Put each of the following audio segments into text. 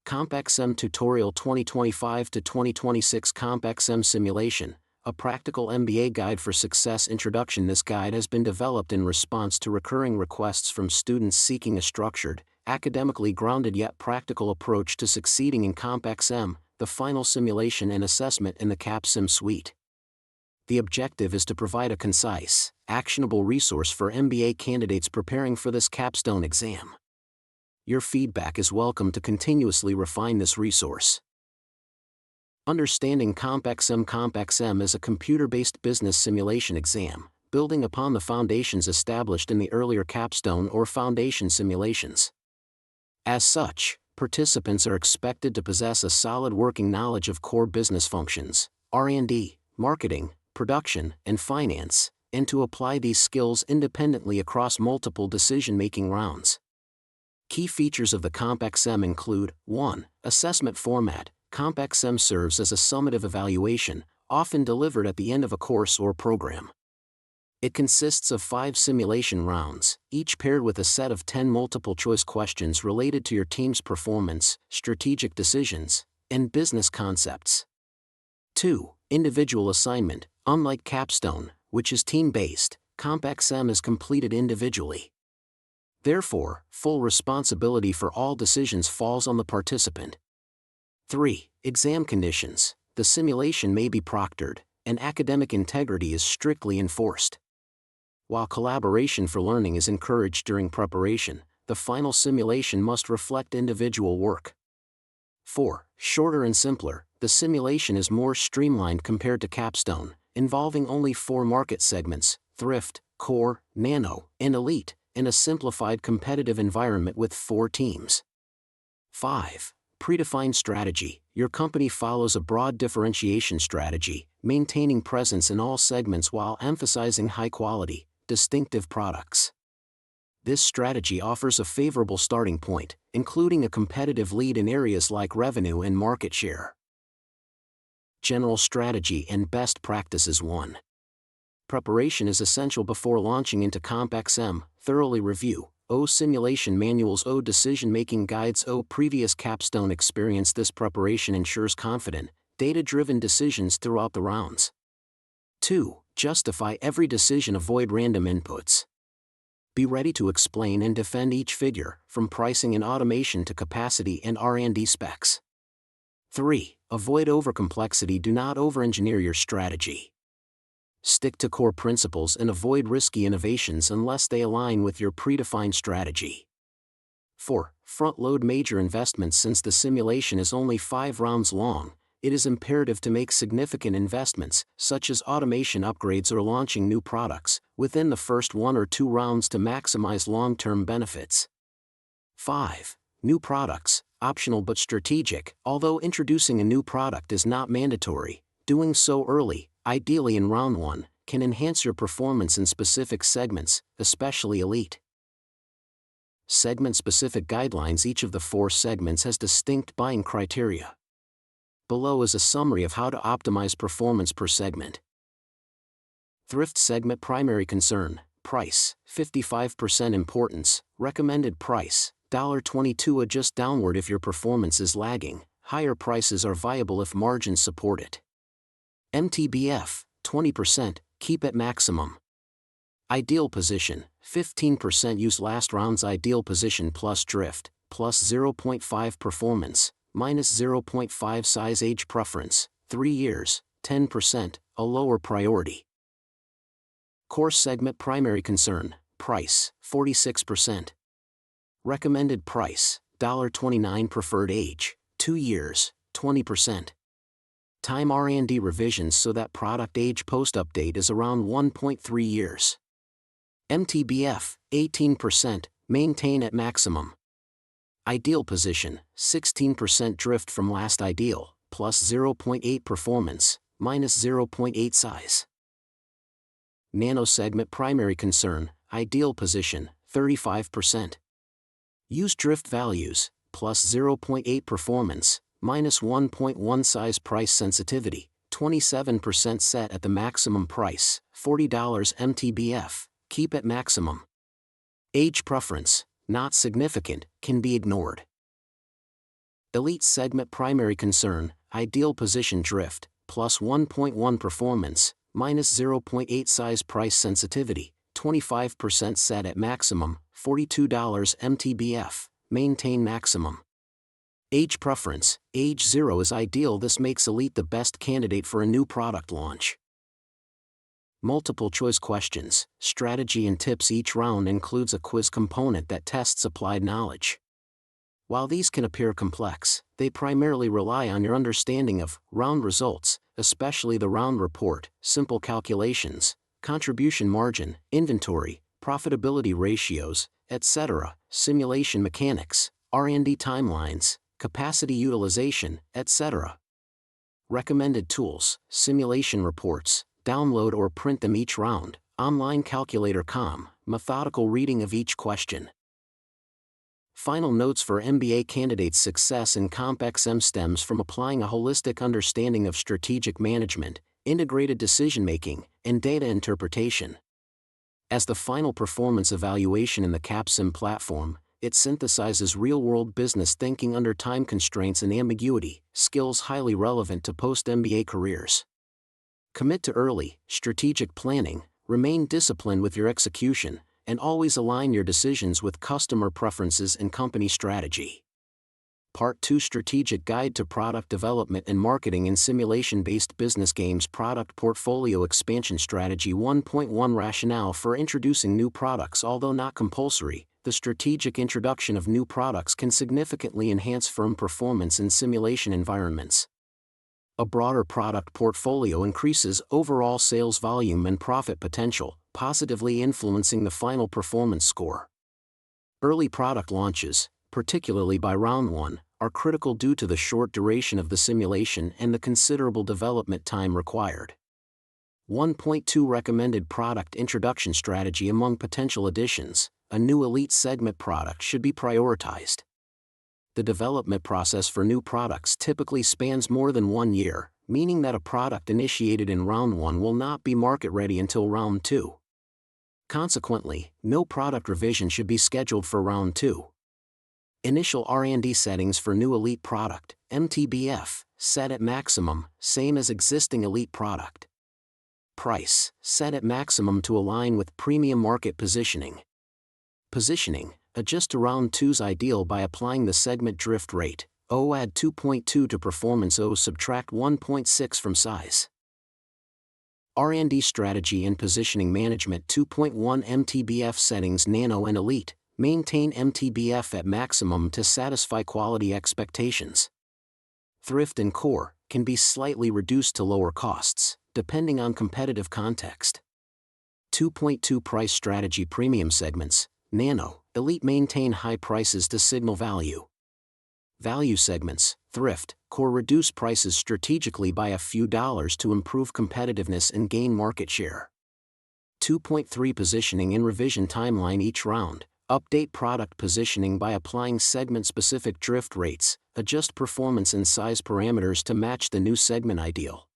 CompXM Tutorial 2025 to 2026 CompXM Simulation, a practical MBA guide for success introduction. This guide has been developed in response to recurring requests from students seeking a structured, academically grounded yet practical approach to succeeding in CompXM, the final simulation and assessment in the CapSim suite. The objective is to provide a concise, actionable resource for MBA candidates preparing for this capstone exam. Your feedback is welcome to continuously refine this resource. Understanding CompXM. CompXM is a computer-based business simulation exam, building upon the foundations established in the earlier capstone or foundation simulations. As such, participants are expected to possess a solid working knowledge of core business functions, R&D, marketing, production, and finance, and to apply these skills independently across multiple decision-making rounds. Key features of the CompXM include: 1. Assessment format. CompXM serves as a summative evaluation, often delivered at the end of a course or program. It consists of 5 simulation rounds, each paired with a set of 10 multiple-choice questions related to your team's performance, strategic decisions, and business concepts. 2. Individual assignment. Unlike Capstone, which is team-based, CompXM is completed individually. Therefore, full responsibility for all decisions falls on the participant. 3. Exam conditions. The simulation may be proctored, and academic integrity is strictly enforced. While collaboration for learning is encouraged during preparation, the final simulation must reflect individual work. 4. Shorter and simpler. The simulation is more streamlined compared to Capstone, involving only 4 market segments: thrift, core, nano, and elite, in a simplified competitive environment with 4 teams. 5. Predefined strategy. Your company follows a broad differentiation strategy, maintaining presence in all segments while emphasizing high-quality, distinctive products. This strategy offers a favorable starting point, including a competitive lead in areas like revenue and market share. General strategy and best practices. 1. Preparation is essential before launching into CompXM. Thoroughly review simulation manuals, decision-making guides, previous capstone experience. This preparation ensures confident, data-driven decisions throughout the rounds. 2. Justify every decision. Avoid random inputs. Be ready to explain and defend each figure, from pricing and automation to capacity and R&D specs. 3. Avoid overcomplexity. Do not over-engineer your strategy. Stick to core principles and avoid risky innovations unless they align with your predefined strategy. 4. Front-load major investments. Since the simulation is only 5 rounds long, it is imperative to make significant investments, such as automation upgrades or launching new products, within the first 1 or 2 rounds to maximize long-term benefits. 5. New products. Optional but strategic. Although introducing a new product is not mandatory, doing so early, ideally in round 1, can enhance your performance in specific segments, especially elite. Segment-specific guidelines. Each of the 4 segments has distinct buying criteria. Below is a summary of how to optimize performance per segment. Thrift segment. Primary concern: price, 55% importance, recommended price, $22. Adjust downward if your performance is lagging, higher prices are viable if margins support it. MTBF, 20%, keep at maximum. Ideal position, 15%. Use last round's ideal position plus drift, plus 0.5 performance, minus 0.5 size. Age preference, 3 years, 10%, a lower priority. Core segment. Primary concern: price, 46%. Recommended price, $29. Preferred age, 2 years, 20%. Time. R&D revisions so that product age post-update is around 1.3 years. MTBF, 18%, maintain at maximum. Ideal position, 16%. Drift from last ideal, plus 0.8 performance, minus 0.8 size. Nano segment. Primary concern: ideal position, 35%. Use drift values, plus 0.8 performance, minus 1.1 size. Price sensitivity, 27%. Set at the maximum price, $40. MTBF, keep at maximum. Age preference, not significant, can be ignored. Elite segment primary concern, ideal position drift, plus 1.1 performance, minus 0.8 size price sensitivity, 25% set at maximum, $42 MTBF, maintain maximum. Age preference, age 0 is ideal. This makes Elite the best candidate for a new product launch. Multiple choice questions, strategy and tips. Each round includes a quiz component that tests applied knowledge. While these can appear complex, they primarily rely on your understanding of round results, especially the round report, simple calculations, contribution margin, inventory, profitability ratios, etc., simulation mechanics, R&D timelines, capacity utilization, etc. Recommended tools, simulation reports, download or print them each round, online calculator methodical reading of each question. Final notes for MBA candidates. Success in CompXM stems from applying a holistic understanding of strategic management, integrated decision-making, and data interpretation. As the final performance evaluation in the CompXM platform, it synthesizes real-world business thinking under time constraints and ambiguity, skills highly relevant to post-MBA careers. Commit to early, strategic planning, remain disciplined with your execution, and always align your decisions with customer preferences and company strategy. Part 2 Strategic Guide to Product Development and Marketing in Simulation-Based Business Games. Product Portfolio Expansion Strategy 1.1 Rationale for introducing new products. Although not compulsory, the strategic introduction of new products can significantly enhance firm performance in simulation environments. A broader product portfolio increases overall sales volume and profit potential, positively influencing the final performance score. Early product launches, particularly by round 1, are critical due to the short duration of the simulation and the considerable development time required. 1.2 Recommended product introduction strategy. Among potential additions, a new Elite segment product should be prioritized. The development process for new products typically spans more than 1 year, meaning that a product initiated in round 1 will not be market ready until round 2. Consequently, no product revision should be scheduled for round 2. Initial R&D settings for new Elite product, MTBF, set at maximum, same as existing Elite product. Price, set at maximum to align with premium market positioning. Positioning, adjust to round 2's ideal by applying the segment drift rate, O add 2.2 to performance, O subtract 1.6 from size. R&D strategy and positioning management. 2.1 MTBF settings. Nano and Elite, maintain MTBF at maximum to satisfy quality expectations. Thrift and Core, can be slightly reduced to lower costs, depending on competitive context. 2.2 Price strategy. Premium segments, Nano, Elite maintain high prices to signal value. Value segments, Thrift, Core reduce prices strategically by a few dollars to improve competitiveness and gain market share. 2.3 Positioning and revision timeline. Each round, update product positioning by applying segment-specific drift rates, adjust performance and size parameters to match the new segment ideal.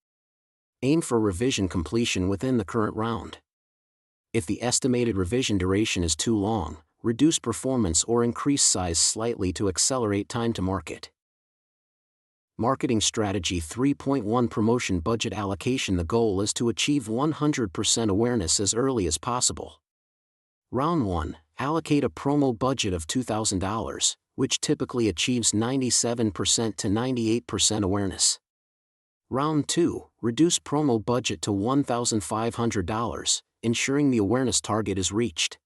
Aim for revision completion within the current round. If the estimated revision duration is too long, reduce performance or increase size slightly to accelerate time to market. Marketing strategy. 3.1 Promotion budget allocation. The goal is to achieve 100% awareness as early as possible. Round 1, allocate a promo budget of $2,000, which typically achieves 97% to 98% awareness. Round 2, reduce promo budget to $1,500, ensuring the awareness target is reached.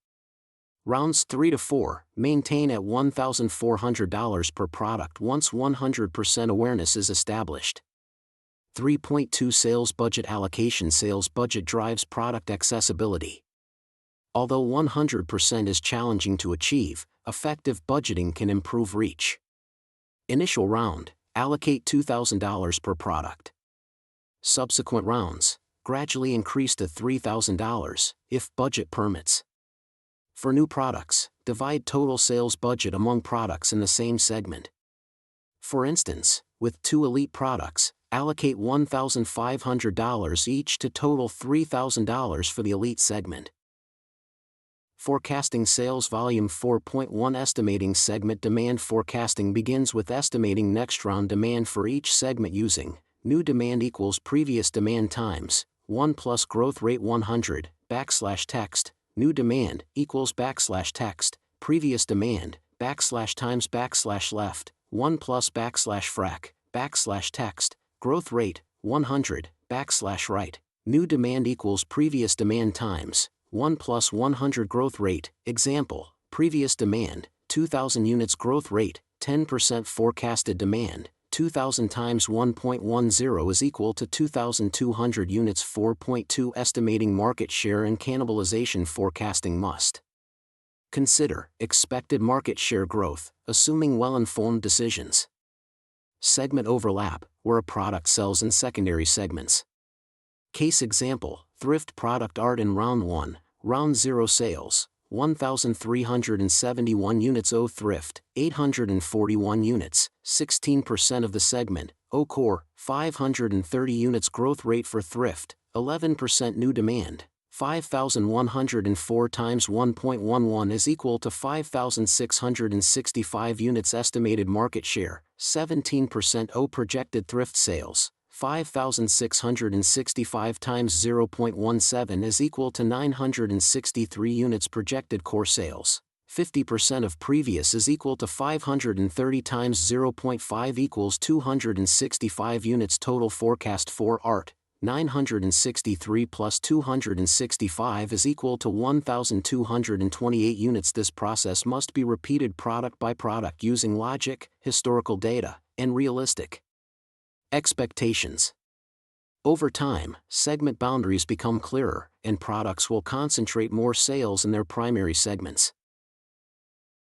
Rounds 3 to 4, maintain at $1,400 per product once 100% awareness is established. 3.2 Sales budget allocation. Sales budget drives product accessibility. Although 100% is challenging to achieve, effective budgeting can improve reach. Initial round, allocate $2,000 per product. Subsequent rounds, gradually increase to $3,000, if budget permits. For new products, divide total sales budget among products in the same segment. For instance, with 2 Elite products, allocate $1,500 each to total $3,000 for the Elite segment. Forecasting sales volume 4.1 Estimating segment demand. Forecasting begins with estimating next round demand for each segment using new demand equals previous demand times 1 plus growth rate 100 \text, new demand equals \text, previous demand times \left 1 plus frac \text, growth rate 100 \right, new demand equals previous demand times 1 plus 100 growth rate. Example, previous demand, 2,000 units growth rate, 10% forecasted demand, 2,000 times 1.10 is equal to 2,200 units. 4.2 Estimating market share and cannibalization. Forecasting must consider expected market share growth, assuming well-informed decisions. Segment overlap, where a product sells in secondary segments. Case example, thrift product art in round 1, round 0 sales, 1,371 units. O thrift, 841 units, 16% of the segment. O core, 530 units. Growth rate for thrift, 11%. New demand, 5,104 times 1.11 is equal to 5,665 units. Estimated market share, 17%. O projected thrift sales, 5,665 times 0.17 is equal to 963 units. Projected core sales, 50% of previous is equal to 530 times 0.5 equals 265 units. Total forecast for art, 963 plus 265 is equal to 1,228 units. This process must be repeated product by product using logic, historical data, and realistic expectations. Over time, segment boundaries become clearer, and products will concentrate more sales in their primary segments.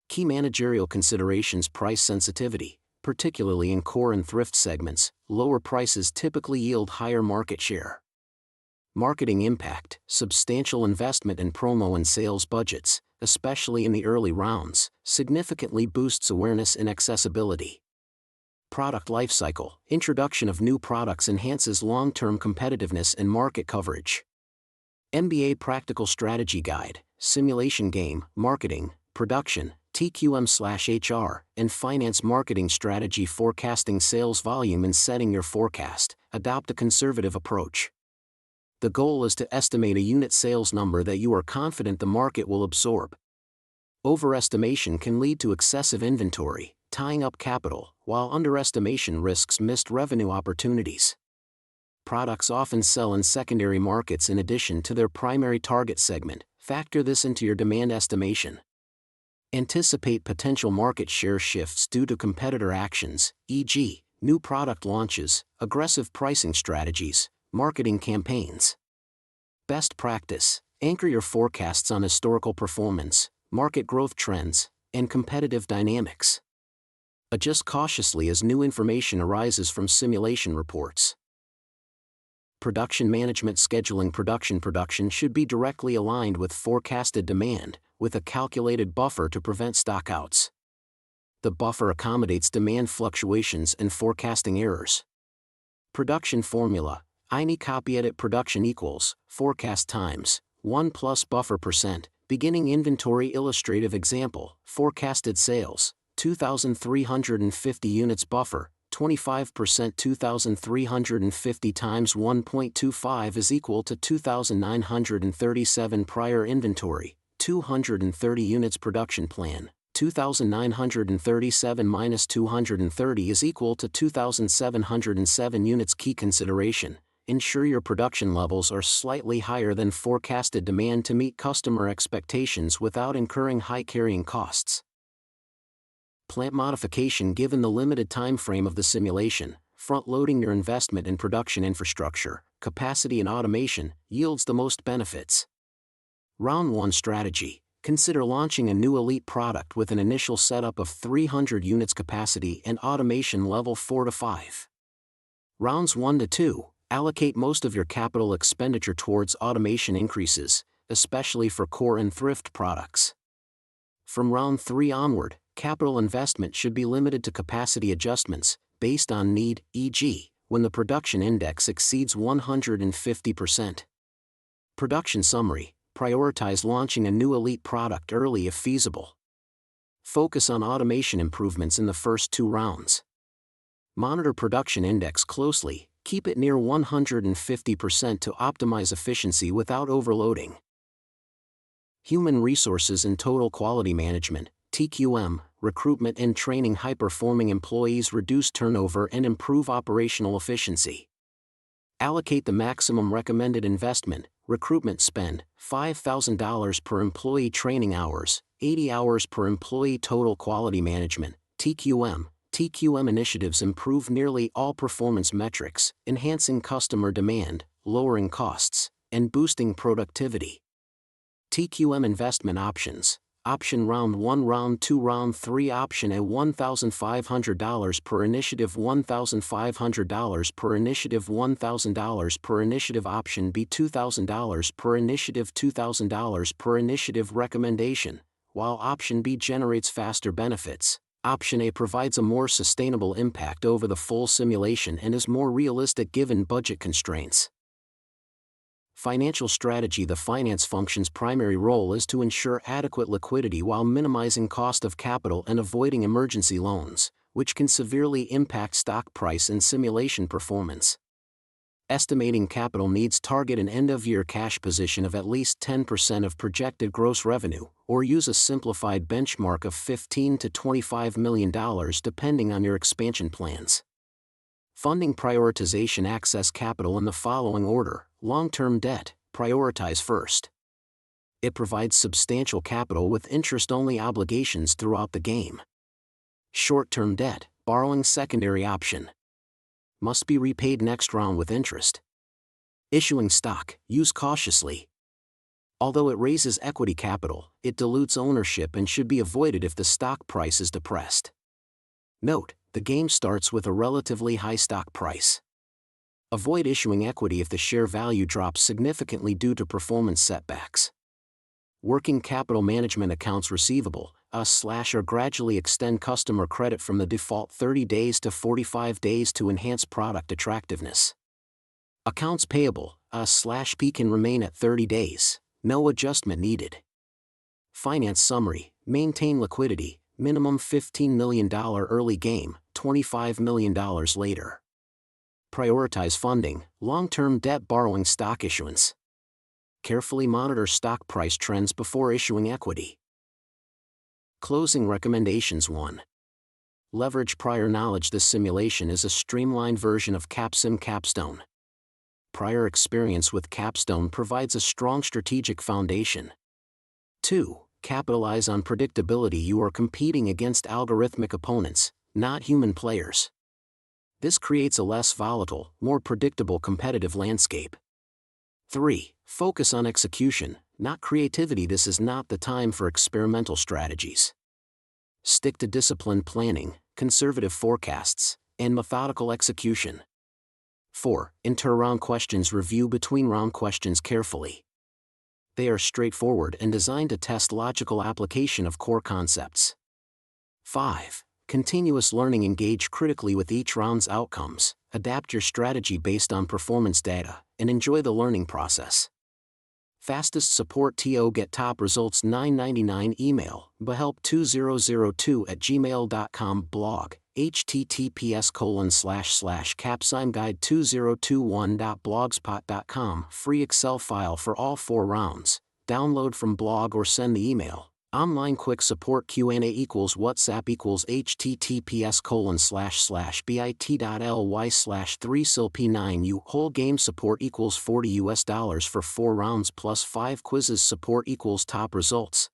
Key managerial considerations. Price sensitivity, particularly in core and thrift segments, lower prices typically yield higher market share. Marketing impact, substantial investment in promo and sales budgets, especially in the early rounds, significantly boosts awareness and accessibility. Product lifecycle, introduction of new products enhances long-term competitiveness and market coverage. MBA Practical Strategy Guide, Simulation Game, Marketing, Production, TQM/HR, and Finance. Marketing strategy. Forecasting sales volume and setting your forecast, adopt a conservative approach. The goal is to estimate a unit sales number that you are confident the market will absorb. Overestimation can lead to excessive inventory, tying up capital, while underestimation risks missed revenue opportunities. Products often sell in secondary markets in addition to their primary target segment. Factor this into your demand estimation. Anticipate potential market share shifts due to competitor actions, e.g., new product launches, aggressive pricing strategies, marketing campaigns. Best practice, anchor your forecasts on historical performance, market growth trends, and competitive dynamics. Adjust cautiously as new information arises from simulation reports. Production management scheduling. Production should be directly aligned with forecasted demand, with a calculated buffer to prevent stockouts. The buffer accommodates demand fluctuations and forecasting errors. Production formula, INI copy edit. Production equals, forecast times, 1 plus buffer %, beginning inventory. Illustrative example, forecasted sales, 2,350 units. Buffer, 25%. 2,350 times 1.25 is equal to 2,937. Prior inventory, 230 units. Production plan, 2,937 minus 230 is equal to 2,707 units. Key consideration, ensure your production levels are slightly higher than forecasted demand to meet customer expectations without incurring high carrying costs. Plant modification. Given the limited time frame of the simulation, front-loading your investment in production infrastructure, capacity and automation yields the most benefits. Round 1 strategy. Consider launching a new elite product with an initial setup of 300 units capacity and automation level 4 to 5. Rounds 1 to 2. Allocate most of your capital expenditure towards automation increases, especially for core and thrift products. From round 3 onward, capital investment should be limited to capacity adjustments, based on need, e.g., when the production index exceeds 150%. Production summary. Prioritize launching a new elite product early if feasible. Focus on automation improvements in the first 2 rounds. Monitor production index closely, keep it near 150% to optimize efficiency without overloading. Human Resources and Total Quality Management, TQM, recruitment and training high-performing employees reduce turnover and improve operational efficiency. Allocate the maximum recommended investment, recruitment spend, $5,000 per employee training hours, 80 hours per employee total quality management, TQM. TQM initiatives improve nearly all performance metrics, enhancing customer demand, lowering costs, and boosting productivity. TQM investment options. Option Round 1, Round 2, Round 3. Option A, $1,500 per initiative, $1,500 per initiative, $1,000 per initiative. Option B, $2,000 per initiative, $2,000 per initiative. Recommendation. While Option B generates faster benefits, Option A provides a more sustainable impact over the full simulation and is more realistic given budget constraints. Financial strategy. The finance function's primary role is to ensure adequate liquidity while minimizing cost of capital and avoiding emergency loans, which can severely impact stock price and simulation performance. Estimating capital needs. Target an end-of-year cash position of at least 10% of projected gross revenue, or use a simplified benchmark of $15 to $25 million depending on your expansion plans. Funding prioritization. Access capital in the following order. Long-term debt, prioritize first. It provides substantial capital with interest-only obligations throughout the game. Short-term debt, borrowing secondary option. Must be repaid next round with interest. Issuing stock, use cautiously. Although it raises equity capital, it dilutes ownership and should be avoided if the stock price is depressed. Note, the game starts with a relatively high stock price. Avoid issuing equity if the share value drops significantly due to performance setbacks. Working capital management. Accounts receivable, or gradually extend customer credit from the default 30 days to 45 days to enhance product attractiveness. Accounts payable, P can remain at 30 days, no adjustment needed. Finance summary, maintain liquidity, minimum $15 million early game, $25 million later. Prioritize funding, long-term debt, borrowing, stock issuance. Carefully monitor stock price trends before issuing equity. Closing recommendations. 1. Leverage prior knowledge. This simulation is a streamlined version of CompXM Capstone. Prior experience with Capstone provides a strong strategic foundation. 2. Capitalize on predictability. You are competing against algorithmic opponents, not human players. This creates a less volatile, more predictable competitive landscape. 3. Focus on execution, not creativity. This is not the time for experimental strategies. Stick to disciplined planning, conservative forecasts, and methodical execution. 4. Inter-round questions. Review between round questions carefully. They are straightforward and designed to test logical application of core concepts. 5. Continuous learning. Engage critically with each round's outcomes, adapt your strategy based on performance data, and enjoy the learning process. Fastest support to get top results. 999. Email, behelp2002@gmail.com. Blog, https://capsimguide2021.blogspot.com. Free Excel file for all 4 rounds. Download from blog or send the email. Online quick support. Q&A equals WhatsApp equals https://bit.ly/3silp9u. Whole game support equals $40 for 4 rounds plus 5 quizzes. Support equals top results.